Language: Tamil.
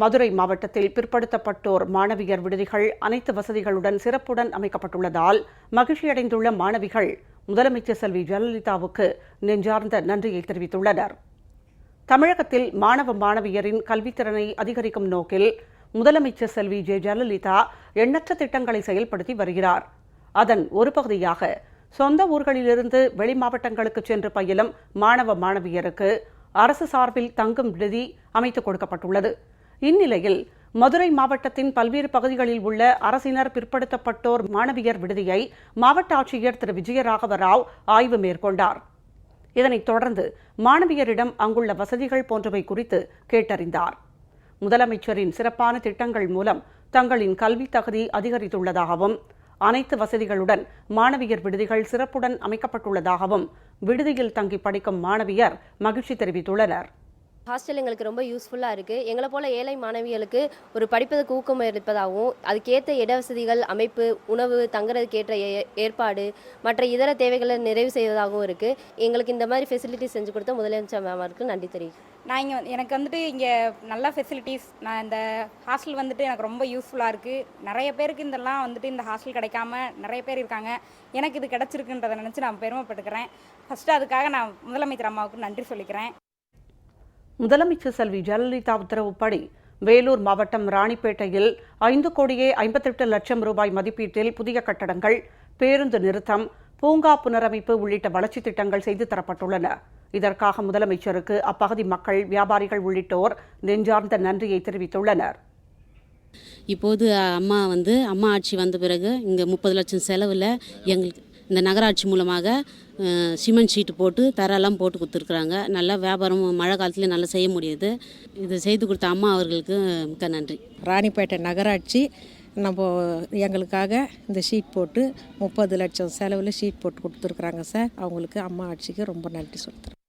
மதுரை மாவட்டத்தில் பிற்படுத்தப்பட்டோர் மாணவியர் விடுதிகள் அனைத்து வசதிகளுடன் சிறப்புடன் அமைக்கப்பட்டுள்ளதால் மகிழ்ச்சியடைந்துள்ள மாணவிகள் முதலமைச்சர் செல்வி ஜெயலலிதாவுக்கு நெஞ்சார்ந்த நன்றியை தெரிவித்துள்ளனர். தமிழகத்தில் மாணவ மாணவியரின் கல்வித்திறனை அதிகரிக்கும் நோக்கில் முதலமைச்சர் செல்வி ஜெயலலிதா எண்ணற்ற திட்டங்களை செயல்படுத்தி வருகிறார். அதன் ஒரு பகுதியாக சொந்த ஊர்களிலிருந்து வெளி மாவட்டங்களுக்கு சென்று பயிலும் மாணவ மாணவியருக்கு அரசு சார்பில் தங்கும் விடுதி அமைத்துக் கொடுக்கப்பட்டுள்ளது. இந்நிலையில் மதுரை மாவட்டத்தின் பல்வேறு பகுதிகளில் உள்ள அரசினர் பிற்படுத்தப்பட்டோர் மாணவியர் விடுதியை மாவட்ட ஆட்சியர் திரு விஜயராகவ ராவ் ஆய்வு மேற்கொண்டார். இதனைத் தொடர்ந்து மாணவியரிடம் அங்குள்ள வசதிகள் போன்றவை குறித்து கேட்டறிந்தார். முதலமைச்சரின் சிறப்பான திட்டங்கள் மூலம் தங்களின் கல்வி தகுதி அதிகரித்துள்ளதாகவும் அனைத்து வசதிகளுடன் மாணவியர் விடுதிகள் சிறப்புடன் அமைக்கப்பட்டுள்ளதாகவும் விடுதியில் தங்கி படிக்கும் மாணவியர் மகிழ்ச்சி தெரிவித்துள்ளனர். ஹாஸ்டல் எங்களுக்கு ரொம்ப யூஸ்ஃபுல்லாக இருக்குது. எங்களை போல் ஏழை மாணவிகளுக்கு ஒரு படிப்பதற்கு ஊக்கம் இருப்பதாகவும் அதுக்கேற்ற இடவசதிகள் அமைப்பு, உணவு, தங்குறதுக்கேற்ற ஏற்பாடு, மற்ற இதர தேவைகளை நிறைவு செய்வதாகவும் இருக்குது. எங்களுக்கு இந்த மாதிரி ஃபெசிலிட்டிஸ் செஞ்சு கொடுத்த முதலமைச்சர் மேமாருக்கு நன்றி தெரிவிக்கிறேன். எனக்கு இங்கே நல்ல ஃபெசிலிட்டிஸ், இந்த ஹாஸ்டல் எனக்கு ரொம்ப யூஸ்ஃபுல்லாக இருக்குது. நிறைய பேருக்கு இதெல்லாம் இந்த ஹாஸ்டல் கிடைக்காம நிறைய பேர் இருக்காங்க. எனக்கு இது கிடச்சிருக்குன்றதை நினச்சி நான் பெருமைப்பட்டுக்கிறேன். ஃபஸ்ட்டு அதுக்காக நான் முதலமைச்சர் அம்மாவுக்கு நன்றி சொல்லிக்கிறேன். முதலமைச்சர் செல்வி ஜெயலலிதா உத்தரவுப்படி வேலூர் மாவட்டம் ராணிப்பேட்டையில் 5,58,00,000 ரூபாய் மதிப்பீட்டில் புதிய கட்டடங்கள், பேருந்து நிறுத்தம், பூங்கா புனரமைப்பு உள்ளிட்ட வளர்ச்சித் திட்டங்கள் செய்து தரப்பட்டுள்ளன. இதற்காக முதலமைச்சருக்கு அப்பகுதி மக்கள், வியாபாரிகள் உள்ளிட்டோர் நெஞ்சார்ந்த நன்றியை தெரிவித்துள்ளனர். இப்போது அம்மா ஆட்சி வந்த பிறகு இங்கே 30 லட்சம் செலவில் எங்களுக்கு இந்த நகராட்சி மூலமாக சிமெண்ட் ஷீட்டு போட்டு தரெல்லாம் போட்டு கொடுத்துருக்குறாங்க. நல்லா வியாபாரம் மழை காலத்துலேயும் நல்லா செய்ய முடியுது. இதை செய்து கொடுத்த அம்மா அவர்களுக்கு மிக்க நன்றி. ராணிப்பேட்டை நகராட்சி எங்களுக்காக இந்த ஷீட் போட்டு 30 லட்சம் செலவில் ஷீட் போட்டு கொடுத்துருக்குறாங்க சார். அவங்களுக்கு அம்மா ஆட்சிக்கு ரொம்ப நன்றி சொல்கிறேன்.